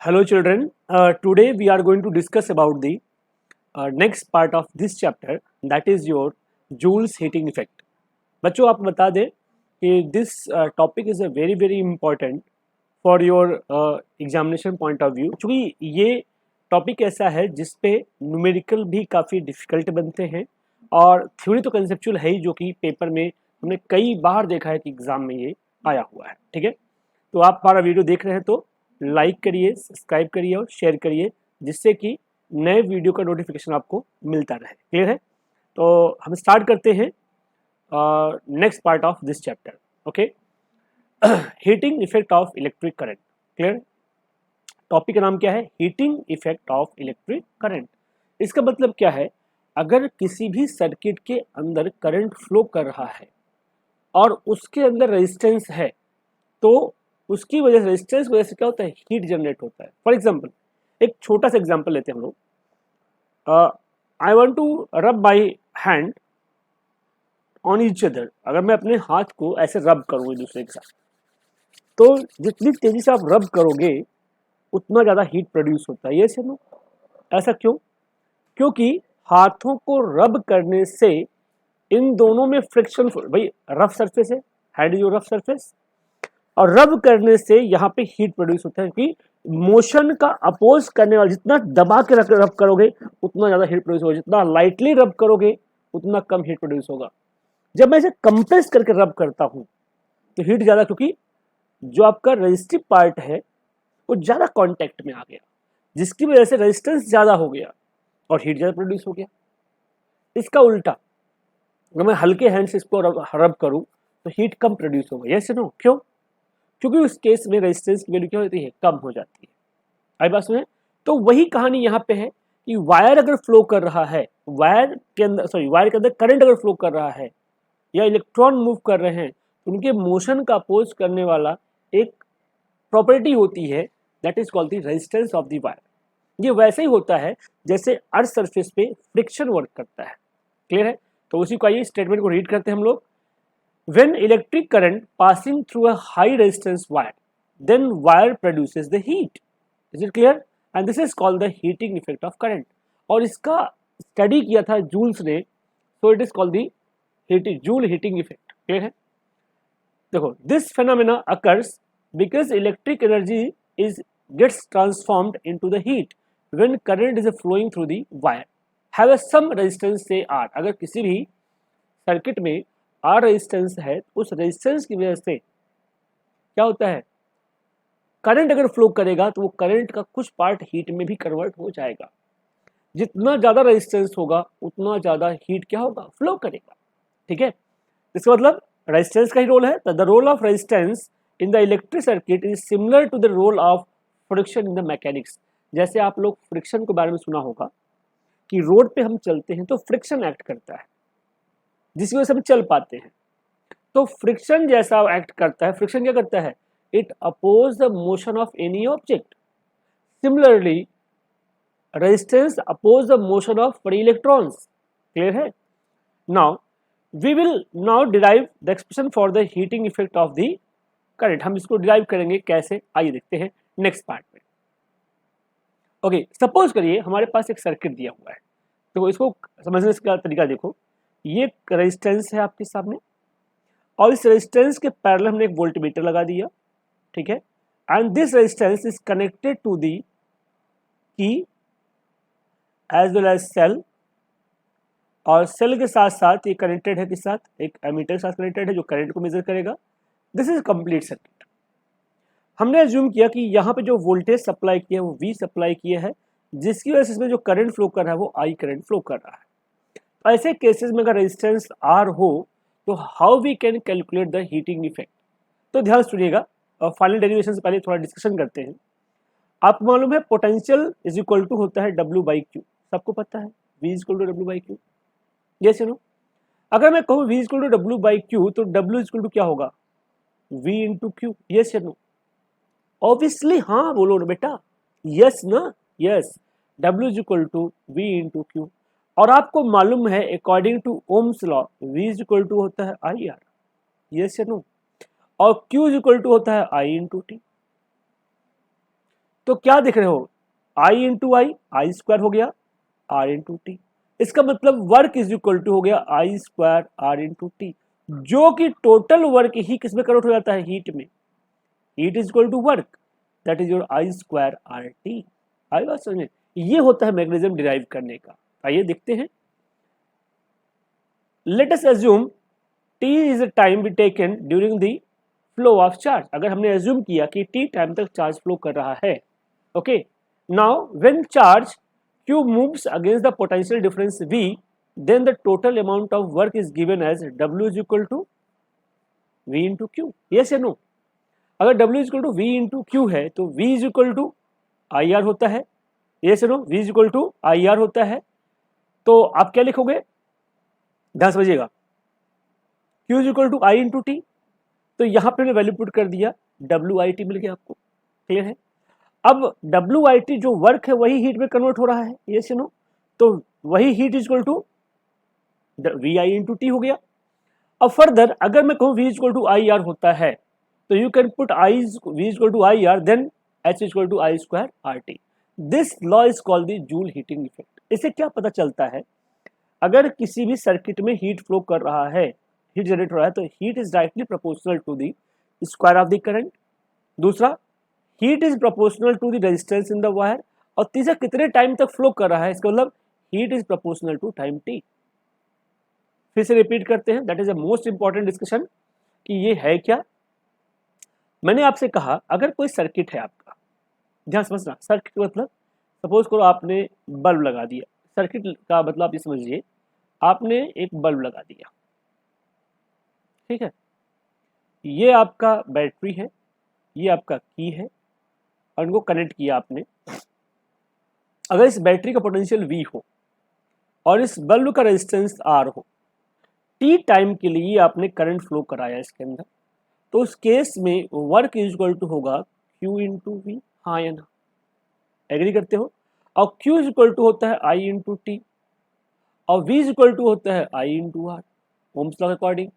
Hello children, today we are going to discuss about the next part of this chapter, that is your Joule's heating effect. बच्चों आप बता दें कि this topic is a very important for your examination point of view, क्योंकि ये topic ऐसा है जिस पे न्यूमेरिकल भी काफ़ी डिफ़िकल्ट बनते हैं और थ्योरी तो कंसेप्चुअल है ही, जो कि पेपर में हमने कई बार देखा है कि एग्ज़ाम में ये आया हुआ है। ठीक है, तो आप हमारा वीडियो देख रहे हैं तो लाइक करिए, सब्सक्राइब करिए और शेयर करिए, जिससे कि नए वीडियो का नोटिफिकेशन आपको मिलता रहे। क्लियर है? तो हम स्टार्ट करते हैं next part of this chapter. Okay, heating effect of electric current. Clear? Topic का नाम क्या है? Heating effect of electric current. इसका मतलब क्या है? अगर किसी भी सर्किट के अंदर करंट फ्लो कर रहा है और उसके अंदर रेजिस्टेंस है, तो उसकी वजह से, रेजिस्टेंस की वजह से क्या होता है? हीट जनरेट होता है। फॉर एग्जांपल, एक छोटा सा एग्जांपल लेते हैं हम लोग। I want to rub my hand on each other. अगर मैं अपने हाथ को ऐसे रब करूँ एक दूसरे के साथ, तो जितनी तेजी से आप रब करोगे उतना ज़्यादा हीट प्रोड्यूस होता है। ये सुनो, ऐसा क्यों? क्योंकि हाथों को रब करने से इन दोनों में फ्रिक्शन, भाई रफ सरफेस है, hand is your rough surface, और रब करने से यहाँ पे हीट प्रोड्यूस होता है कि मोशन का अपोज करने वाला, जितना दबा के रब करोगे उतना ज्यादा हीट प्रोड्यूस होगा, जितना लाइटली रब करोगे उतना कम हीट प्रोड्यूस होगा। जब मैं इसे कंप्रेस करके रब करता हूं तो हीट ज्यादा, क्योंकि जो आपका रेजिस्टिव पार्ट है वो ज्यादा कांटेक्ट में आ गया, जिसकी वजह से रेजिस्टेंस ज्यादा हो गया और हीट ज्यादा प्रोड्यूस हो गया। इसका उल्टा, अगर मैं हल्के हैंड से इसको रब करूं तो हीट कम प्रोड्यूस होगा। Yes no? क्यों? क्योंकि उस केस में रेजिस्टेंस की वैल्यू क्या होती है? कम हो जाती है। आई बात सुने? तो वही कहानी यहाँ पे है कि वायर अगर फ्लो कर रहा है, वायर के अंदर करंट अगर फ्लो कर रहा है या इलेक्ट्रॉन मूव कर रहे हैं, तो उनके मोशन का अपोज करने वाला एक प्रॉपर्टी होती है, that is called the resistance of the wire. ये वैसे ही होता है जैसे अर्थ सरफेस पे फ्रिक्शन वर्क करता है। क्लियर है? तो उसी को आइए स्टेटमेंट को रीड करते हैं हम लोग। When electric current passing through a high resistance wire, then wire produces the heat. Is it clear? And this is called the heating effect of current. और इसका स्टडी किया था जूल्स ने, so it is called the Joule heating effect. Clear है? देखो, this phenomena occurs because electric energy gets transformed into the heat when current is flowing through the wire. Have some resistance say R. अगर किसी भी circuit में are resistance है, उस resistance की वजह से क्या होता है? करंट अगर फ्लो करेगा तो वो करंट का कुछ पार्ट हीट में भी कन्वर्ट हो जाएगा। जितना ज्यादा रेजिस्टेंस होगा उतना ज्यादा हीट क्या होगा? फ्लो करेगा। ठीक है, इसका मतलब रेजिस्टेंस का ही रोल है। The role of resistance in the electric circuit is similar to the role of friction in the mechanics. जैसे आप लोग फ्रिक्शन के बारे में सुना होगा कि रोड पे हम चलते हैं तो फ्रिक्शन एक्ट करता है, जिसकी वजह से हम चल पाते हैं। तो फ्रिक्शन जैसा एक्ट करता है। फ्रिक्शन क्या करता है? It oppose the motion of any object. Similarly resistance oppose the motion of free electrons. Clear है? Now we will now derive the expression for the heating effect of the current. हम इसको derive करेंगे कैसे, आइए देखते हैं next part में। Okay, suppose करिए हमारे पास एक सर्किट दिया हुआ है, तो इसको समझने का तरीका देखो। ये रेजिस्टेंस है आपके सामने और इस रेजिस्टेंस के पैरेलल हमने एक वोल्टमीटर लगा दिया। ठीक है, and this resistance is connected to the key as well as cell, और सेल के साथ साथ ये कनेक्टेड है, किस साथ? एक एमीटर के साथ कनेक्टेड है जो करंट को मेजर करेगा। This is complete circuit. हमने अज्यूम किया कि यहाँ पे जो वोल्टेज सप्लाई किया है वो V सप्लाई किया है, जिसकी वजह से इसमें जो करंट फ्लो कर रहा है वो I करंट फ्लो कर रहा है। ऐसे केसेस में अगर रेजिस्टेंस R हो तो how we can calculate the heating effect? तो ध्यान सुनिएगा, और फाइनल डेरिवेशन से पहले थोड़ा डिस्कशन करते हैं। आपको मालूम है पोटेंशियल इज इक्वल टू होता है W/Q, सबको पता है V is equal to W/Q। Yes you know? अगर मैं कहूँ V is equal to W/Q तो W इज इक्वल टू क्या होगा? V into Q। यस या नो? ऑब्वियसली हाँ बोलो ना बेटा, यस ना? Yes, W is equal to V into Q। और आपको मालूम है according to Ohm's law V is equal to होता है IR। यस या नो? और Q इज इक्वल टू होता है I इंटू T। तो क्या देख रहे हो, आई इंटू आई स्क्वायर हो गया आर इंटू टी। इसका मतलब वर्क इज इक्वल टू हो गया आई स्क्वायर आर इंटू टी, जो कि टोटल वर्क ही किसमें कन्वर्ट हो जाता है, हीट में। Heat is equal to work, that is your I square R T. आई बात समझ में? ये होता है मैग्नेटिज्म डिराइव करने का। आइए देखते हैं। Let us assume T is a time be taken during the flow of charge. अगर हमने अज्यूम किया कि टी टाइम तक चार्ज फ्लो कर रहा है, okay. Now when charge Q moves against the potential difference V, then the total amount of work is given as W is equal to V into Q. Yes या no? अगर W is equal to V into Q है तो V is equal to IR होता है। Yes या no? V is equal to IR होता है। तो आप क्या लिखोगे, ध्यान समझिएगा, Q is equal to I into T। तो यहां पे मैंने वैल्यू पुट कर दिया, WIT मिल गया आपको। क्लियर है? अब WIT जो वर्क है वही हीट में कन्वर्ट हो रहा है, यस या नो? तो वही heat is equal to VI into T हो गया। अब फर्दर अगर मैं कहूँ V is equal to IR होता है तो you can put V is equal to IR, then H is equal to I square RT। This law is called the Joule heating effect. इससे क्या पता चलता है, अगर किसी भी सर्किट में हीट फ्लो कर रहा है, हीट जनरेट हो रहा है, तो heat is directly proportional to the square of the current. दूसरा, heat is proportional to the resistance in the wire. और तीसरा, कितने टाइम तक फ्लो कर रहा है, इसका मतलब heat is proportional to time T. फिर से रिपीट करते हैं, that is a most important discussion कि ये है क्या। मैंने आपसे कहा अगर कोई सर्किट है आपका, ध्यान समझना, सर्किट मतलब सपोज करो आपने बल्ब लगा दिया। सर्किट का मतलब आप ये समझिए, आपने एक बल्ब लगा दिया, ठीक है, ये आपका बैटरी है, ये आपका की है, और इनको कनेक्ट किया आपने। अगर इस बैटरी का पोटेंशियल V हो और इस बल्ब का रेजिस्टेंस R हो, T टाइम के लिए आपने करंट फ्लो कराया इसके अंदर, तो उस केस में वर्क इज इक्वल टू होगा Q इंटू वी। हाँ या ना, एग्री करते हो? और Q इज इक्वल टू होता है I इंटू टी, और V इज इक्वल टू होता है I into R, Ohm's law के अकॉर्डिंग।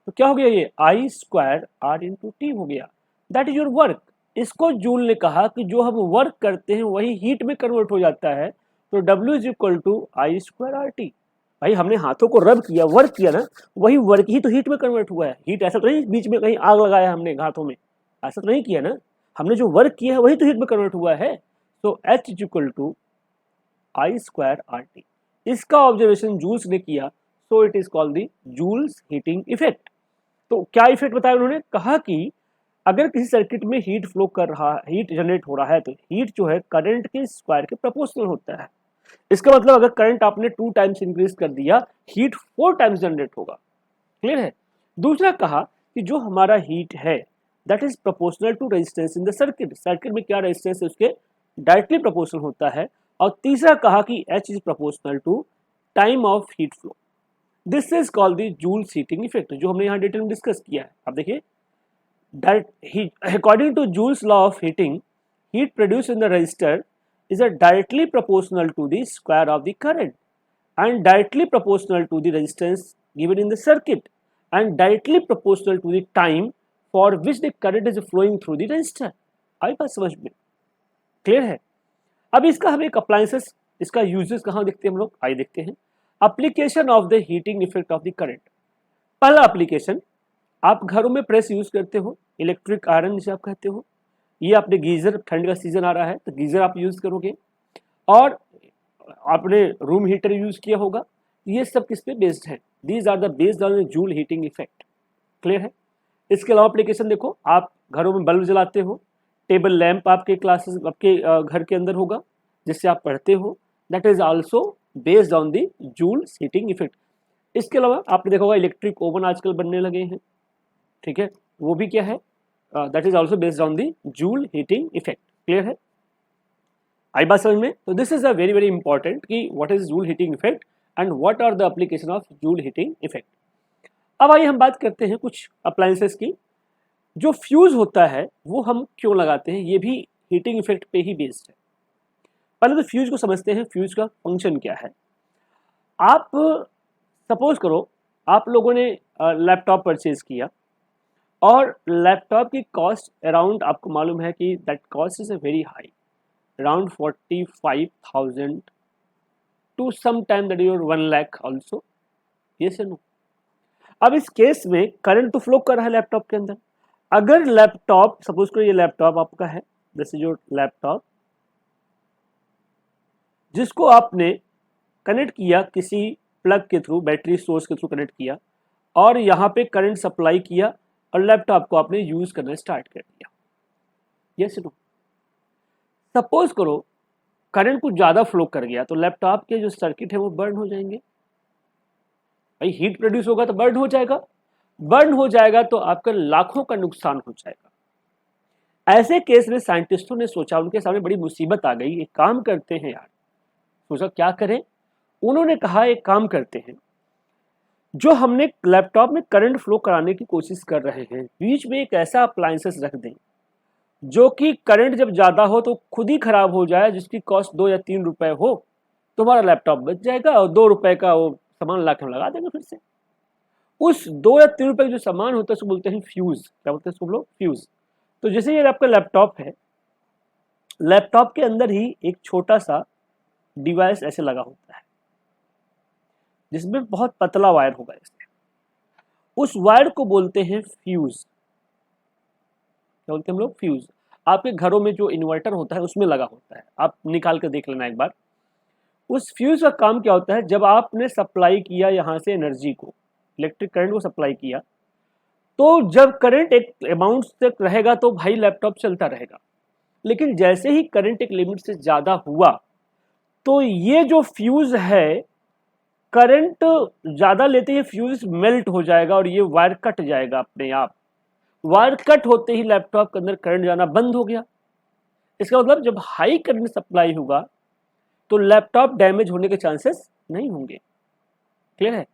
तो क्या हो गया, ये I square R into T हो गया, दैट इज योर वर्क। इसको जूल ने कहा कि जो हम वर्क करते हैं वही हीट में कन्वर्ट हो जाता है, तो W is equal to I square R T. भाई हमने हाथों को रब किया, वर्क किया ना, वही वर्क ही तो हीट में कन्वर्ट हुआ है। हीट ऐसा तो नहीं बीच में कहीं आग लगाया हमने हाथों में, ऐसा तो नहीं किया ना, हमने जो वर्क किया है वही तो हीट में कन्वर्ट हुआ है। तो H is equal to I square R T. इसका ऑब्जर्वेशन जूल्स ने किया, so it is called the Joule's heating effect. तो क्या इफेक्ट बताया उन्होंने, कहा कि अगर किसी सर्किट में हीट फ्लो कर रहा है, हीट जनरेट हो रहा है, तो हीट जो है करंट के स्क्वायर के प्रोपोर्शनल होता है। इसका मतलब अगर करंट आपने 2 टाइम्स इंक्रीज कर दिया, हीट 4 टाइम्स जनरेट होगा। क्लियर है? दूसरा कहा कि जो हमारा हीट है that is proportional to resistance in the circuit. Circuit में क्या रेजिस्टेंस है उसके डायरेक्टली प्रोपोर्शनल होता है। और तीसरा कहा कि H is proportional to time of heat flow. This is called the Joule's heating effect, जो हमने यहाँ डिटेल में डिस्कस किया है। अब देखिए, that heat, according to Joule's law of heating, heat produced in the resistor is directly proportional to the square of the current and directly proportional to the resistance given in the circuit and directly proportional to the time for which the current is flowing through the resistor। आई बात समझ में? Clear है? अब इसका हम एक appliances, इसका uses कहाँ देखते हैं हम लोग, आइए देखते हैं। Application of the heating effect of the current. पहला एप्लीकेशन, आप घरों में प्रेस यूज करते हो, इलेक्ट्रिक आयरन जिसे आप कहते हो, ये आपने गीजर, ठंड का सीजन आ रहा है तो गीजर आप यूज करोगे, और आपने रूम हीटर यूज किया होगा। ये सब किस पे बेस्ड है, these are the based on Joule heating effect. Clear है? इसके अलावा एप्लीकेशन देखो, आप घरों में बल्ब जलाते हो, टेबल लैंप आपके क्लासेस, आपके घर के अंदर होगा जिससे आप पढ़ते हो, that is also based on the Joule heating effect. इसके अलावा आपने देखा होगा इलेक्ट्रिक ओवन आजकल बनने लगे हैं, ठीक है, वो भी क्या है, that is also based on the Joule heating effect. Clear है? आई बात समझ में? तो this is a very very important कि what is Joule heating effect and what are the application of Joule heating effect. अब आइए हम बात करते हैं कुछ अप्लायंसेस की। जो फ्यूज होता है वो हम क्यों लगाते हैं, ये भी हीटिंग इफेक्ट पे ही बेस्ड है। पहले तो फ्यूज को समझते हैं, फ्यूज का फंक्शन क्या है। आप सपोज करो आप लोगों ने लैपटॉप परचेज किया, और लैपटॉप की कॉस्ट अराउंड, आपको मालूम है कि that cost is a very high, around 45,000 to sometime that your 1 lakh also. yes or no? अब इस केस में करंट तो फ्लो कर रहा है लैपटॉप के अंदर. अगर लैपटॉप, सपोज करो ये लैपटॉप आपका है, दिस इज योर लैपटॉप, जिसको आपने कनेक्ट किया किसी प्लग के थ्रू, बैटरी सोर्स के थ्रू कनेक्ट किया और यहाँ पे करंट सप्लाई किया और लैपटॉप को आपने यूज करना स्टार्ट कर दिया. Yes no? सपोज करो करंट कुछ ज्यादा फ्लो कर गया तो लैपटॉप के जो सर्किट है वो बर्न हो जाएंगे. भाई हीट प्रोड्यूस होगा तो बर्न हो जाएगा. बर्न हो जाएगा तो आपका लाखों का नुकसान हो जाएगा. ऐसे केस में साइंटिस्टों ने सोचा, उनके सामने बड़ी मुसीबत आ गई, एक काम करते हैं यार. सोचा क्या करें. उन्होंने कहा एक काम करते हैं, जो हमने लैपटॉप में करंट फ्लो कराने की कोशिश कर रहे हैं, बीच में एक ऐसा अप्लायंसेस रख दें जो कि करंट जब ज्यादा हो तो खुद ही खराब हो जाए, जिसकी कॉस्ट 2 या 3 रुपए हो, तो हमारा लैपटॉप बच जाएगा और 2 रुपए का वो सामान ला के हम लगा देंगे फिर से. उस 2 या 3 रुपए का जो सामान होता है उसको बोलते हैं फ्यूज. क्या बोलते हैं उसको लोग? फ्यूज. तो जैसे ये आपका लैपटॉप है, लैपटॉप के अंदर ही एक छोटा सा डिवाइस ऐसे लगा होता है जिसमें बहुत पतला वायर होगा. इसमें उस वायर को बोलते हैं फ्यूज. क्या बोलते हैं हम लोग? फ्यूज. आपके घरों में जो इन्वर्टर होता है उसमें लगा होता है, आप निकाल कर देख लेना एक बार. उस फ्यूज का काम क्या होता है, जब आपने सप्लाई किया यहाँ से एनर्जी को, इलेक्ट्रिक करंट को सप्लाई किया, तो जब करंट एक अमाउंट तक रहेगा तो भाई लैपटॉप चलता रहेगा. लेकिन जैसे ही करंट एक लिमिट से ज्यादा हुआ तो ये जो फ्यूज है, करंट ज्यादा लेते ही फ्यूज मेल्ट हो जाएगा और ये वायर कट जाएगा अपने आप. वायर कट होते ही लैपटॉप के अंदर करंट जाना बंद हो गया. इसका मतलब जब हाई करंट सप्लाई होगा तो लैपटॉप डैमेज होने के चांसेस नहीं होंगे. क्लियर है?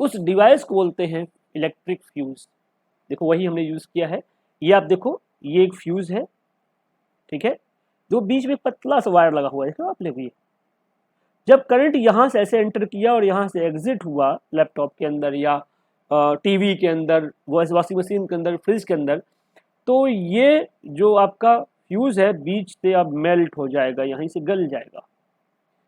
उस डिवाइस को बोलते हैं इलेक्ट्रिक फ्यूज. देखो वही हमने यूज किया है. ये आप देखो, ये एक फ्यूज है, ठीक है, जो बीच में पतला सा वायर लगा हुआ है. देखो आपने भी, जब करंट यहां से ऐसे एंटर किया और यहां से एग्जिट हुआ लैपटॉप के अंदर या टीवी के अंदर, वॉशिंग मशीन के अंदर, फ्रिज के अंदर, तो ये जो आपका फ्यूज है बीच से अब मेल्ट हो जाएगा, यहीं से गल जाएगा.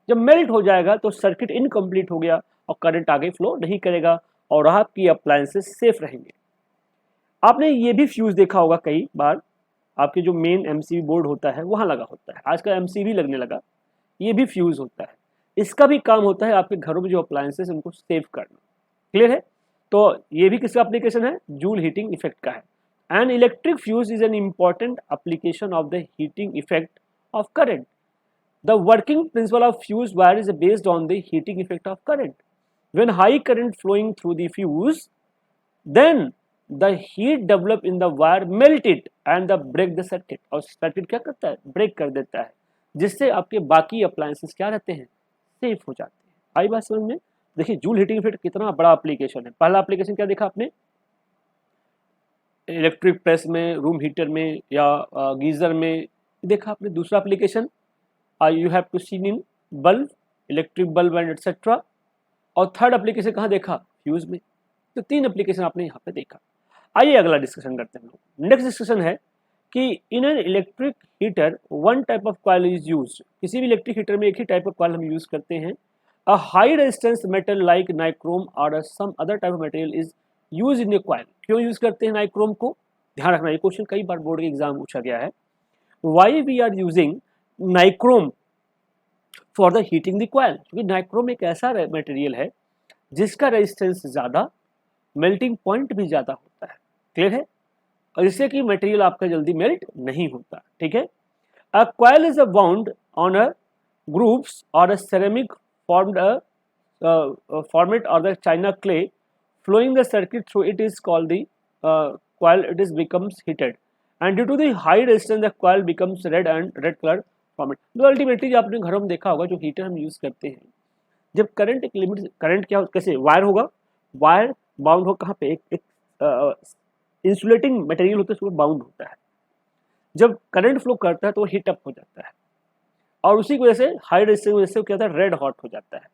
जब मेल्ट हो जाएगा तो सर्किट इनकम्प्लीट हो गया और करंट आगे फ्लो नहीं करेगा और आपकी अप्लायंसेस सेफ रहेंगे. आपने ये भी फ्यूज देखा होगा कई बार, आपके जो मेन एमसीबी बोर्ड होता है वहां लगा होता है. आजकल एमसीबी लगने लगा, ये भी फ्यूज होता है. इसका भी काम होता है आपके घरों में जो अप्लायंसेस उनको सेव करना. क्लियर है? तो ये भी किसका एप्लीकेशन है? जूल हीटिंग इफेक्ट का है. An electric fuse is an important application of the heating effect of current. The working principle of fuse wire is based on the heating effect of current. When high current flowing through the fuse, then the heat develop in the wire melt it and the break the circuit. और circuit क्या करता है? Break कर देता है, जिससे आपके बाकी अप्लायंसेस क्या रहते हैं? सेफ हो जाते हैं. आई बात समझ में? देखिए जूल हीटिंग इफेक्ट कितना बड़ा एप्लीकेशन है. पहला एप्लीकेशन क्या देखा आपने? इलेक्ट्रिक प्रेस में, रूम हीटर में या गीजर में देखा आपने. दूसरा application you have to see in bulb, electric bulb and etc. और थर्ड एप्लीकेशन कहाँ देखा? फ्यूज में. तो 3 एप्लीकेशन आपने यहाँ पे देखा. आइए अगला डिस्कशन करते हैं. नेक्स्ट डिस्कशन है कि in an electric heater one type of coil is use. किसी भी इलेक्ट्रिक हीटर में एक ही टाइप ऑफ कॉइल हम यूज करते हैं. A high resistance metal like nichrome और some other type of material is use in a coil. क्यों यूज करते हैं नाइक्रोम को? ध्यान रखना, ये क्वेश्चन कई बार बोर्ड के एग्जाम पूछा गया है. Why we are using nichrome for the heating the coil? क्योंकि नाइक्रोम एक ऐसा मटेरियल है जिसका रेजिस्टेंस ज्यादा, मेल्टिंग पॉइंट भी ज्यादा होता है. क्लियर है? और इससे कि मटेरियल आपका जल्दी मेल्ट नहीं होता. ठीक है? A coil is a bound on a grooves or a ceramic formed format or the china clay flowing the circuit through it is called the coil. It is becomes heated and due to the high resistance the coil becomes red and red color format. तो ultimately जो आपने घरों में देखा होगा, जो heater हम use करते हैं, जब करंट एक लिमिट, करंट क्या कैसे वायर होगा, वायर बाउंड हो कहाँ पे? एक इंसुलेटिंग मटेरियल होता है, उसमें बाउंड होता है. जब करंट फ्लो करता है तो हीट अप हो जाता है और उसी की वजह से हाई रेजिस्टेंस की वजह से क्या होता है? रेड हॉट हो जाता है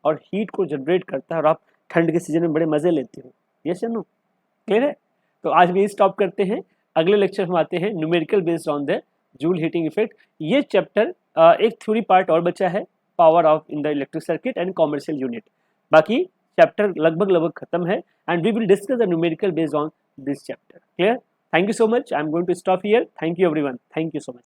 और हीट को जनरेट करता है और आप ठंड के सीजन में बड़े मजे लेते हो. यस या नो? क्लियर है? तो आज भी स्टॉप करते हैं. अगले लेक्चर में आते हैं numerical based on the Joule heating effect. ये चैप्टर एक थ्योरी पार्ट और बचा है, power of in the electric circuit and commercial unit. बाकी चैप्टर लगभग खत्म है and we will discuss the numerical based on this chapter. Clear? Thank you so much. I am going to stop here. Thank you everyone. Thank you so much.